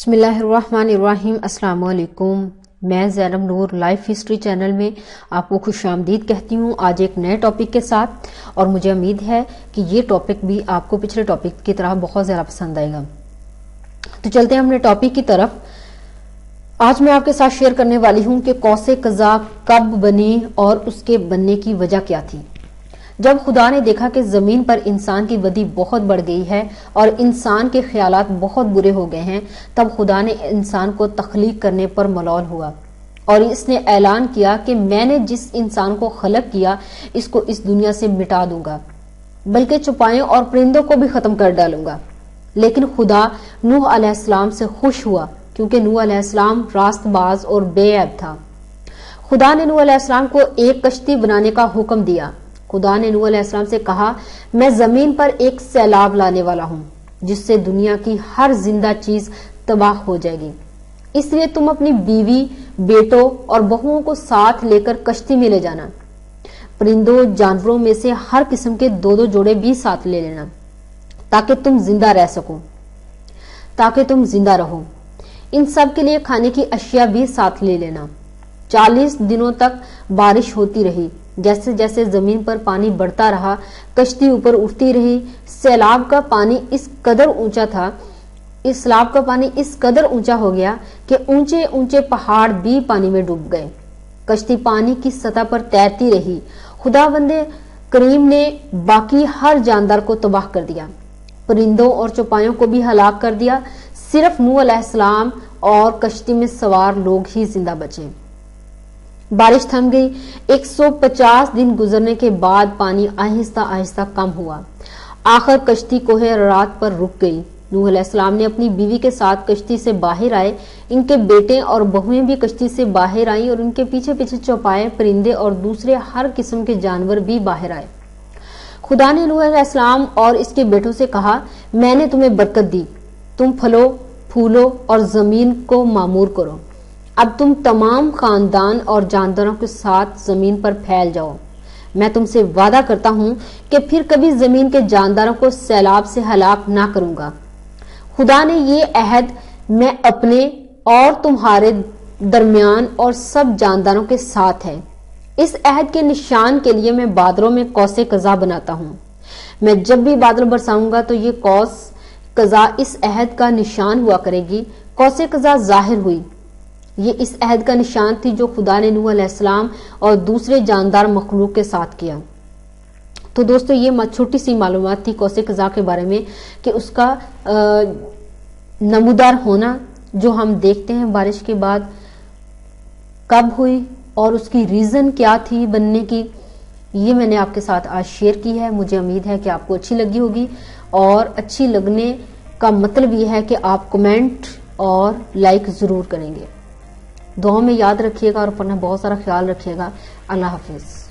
بسم اللہ الرحمن الرحیم۔ السلام علیکم۔ میں زینب نور لائف ہسٹری چینل میں آپ کو خوش آمدید کہتی ہوں آج ایک نئے ٹاپک کے ساتھ، اور مجھے امید ہے کہ یہ ٹاپک بھی آپ کو پچھلے ٹاپک کی طرح بہت زیادہ پسند آئے گا۔ تو چلتے ہیں اپنے ٹاپک کی طرف۔ آج میں آپ کے ساتھ شیئر کرنے والی ہوں کہ قوس قزح کب بنی اور اس کے بننے کی وجہ کیا تھی۔ جب خدا نے دیکھا کہ زمین پر انسان کی بدی بہت بڑھ گئی ہے اور انسان کے خیالات بہت برے ہو گئے ہیں، تب خدا نے انسان کو تخلیق کرنے پر ملول ہوا اور اس نے اعلان کیا کہ میں نے جس انسان کو خلق کیا اس کو اس دنیا سے مٹا دوں گا، بلکہ چوپایوں اور پرندوں کو بھی ختم کر ڈالوں گا۔ لیکن خدا نوح علیہ السلام سے خوش ہوا کیونکہ نوح علیہ السلام راست باز اور بے عیب تھا۔ خدا نے نوح علیہ السلام کو ایک کشتی بنانے کا حکم دیا۔ خدا نے نوح علیہ السلام سے کہا، میں زمین پر ایک سیلاب لانے والا ہوں جس سے دنیا کی ہر زندہ چیز تباہ ہو جائے گی، اس لیے تم اپنی بیوی، بیٹوں اور بہوؤں کو ساتھ لے کر کشتی میں لے جانا۔ پرندوں، جانوروں میں سے ہر قسم کے 2 جوڑے بھی ساتھ لے لینا تاکہ تم زندہ رہو۔ ان سب کے لیے کھانے کی اشیاء بھی ساتھ لے لینا۔ 40 دنوں تک بارش ہوتی رہی۔ جیسے جیسے زمین پر پانی بڑھتا رہا، کشتی اوپر اٹھتی رہی۔ سیلاب کا پانی اس قدر اونچا ہو گیا کہ اونچے اونچے پہاڑ بھی پانی میں ڈوب گئے۔ کشتی پانی کی سطح پر تیرتی رہی۔ خداوند کریم نے باقی ہر جاندار کو تباہ کر دیا، پرندوں اور چوپایوں کو بھی ہلاک کر دیا۔ صرف نوح علیہ السلام اور کشتی میں سوار لوگ ہی زندہ بچے۔ بارش تھم گئی۔ 150 دن گزرنے کے بعد پانی آہستہ آہستہ کم ہوا۔ آخر کشتی کوہ رات پر رک گئی۔ نوح علیہ السلام نے اپنی بیوی کے ساتھ کشتی سے باہر آئے۔ ان کے بیٹے اور بہویں بھی کشتی سے باہر آئیں اور ان کے پیچھے پیچھے چوپائے، پرندے اور دوسرے ہر قسم کے جانور بھی باہر آئے۔ خدا نے نوح علیہ السلام اور اس کے بیٹوں سے کہا، میں نے تمہیں برکت دی، تم پھلو پھولو اور زمین کو معمور کرو۔ اب تم تمام خاندان اور جانداروں کے ساتھ زمین پر پھیل جاؤ۔ میں تم سے وعدہ کرتا ہوں کہ پھر کبھی زمین کے جانداروں کو سیلاب سے ہلاک نہ کروں گا۔ خدا نے یہ عہد میں اپنے اور تمہارے درمیان اور سب جانداروں کے ساتھ ہے۔ اس عہد کے نشان کے لیے میں بادلوں میں قوس قزح بناتا ہوں۔ میں جب بھی بادل برساؤں گا تو یہ قوس قزح اس عہد کا نشان ہوا کرے گی۔ قوس قزح ظاہر ہوئی۔ یہ اس عہد کا نشان تھی جو خدا نے نوح علیہ السلام اور دوسرے جاندار مخلوق کے ساتھ کیا۔ تو دوستو، یہ چھوٹی سی معلومات تھی قوس قزح کے بارے میں کہ اس کا نمودار ہونا جو ہم دیکھتے ہیں بارش کے بعد کب ہوئی اور اس کی ریزن کیا تھی بننے کی، یہ میں نے آپ کے ساتھ آج شیئر کی ہے۔ مجھے امید ہے کہ آپ کو اچھی لگی ہوگی، اور اچھی لگنے کا مطلب یہ ہے کہ آپ کمنٹ اور لائک ضرور کریں گے۔ دعاؤں میں یاد رکھیے گا اور اپنا بہت سارا خیال رکھیے گا۔ اللہ حافظ۔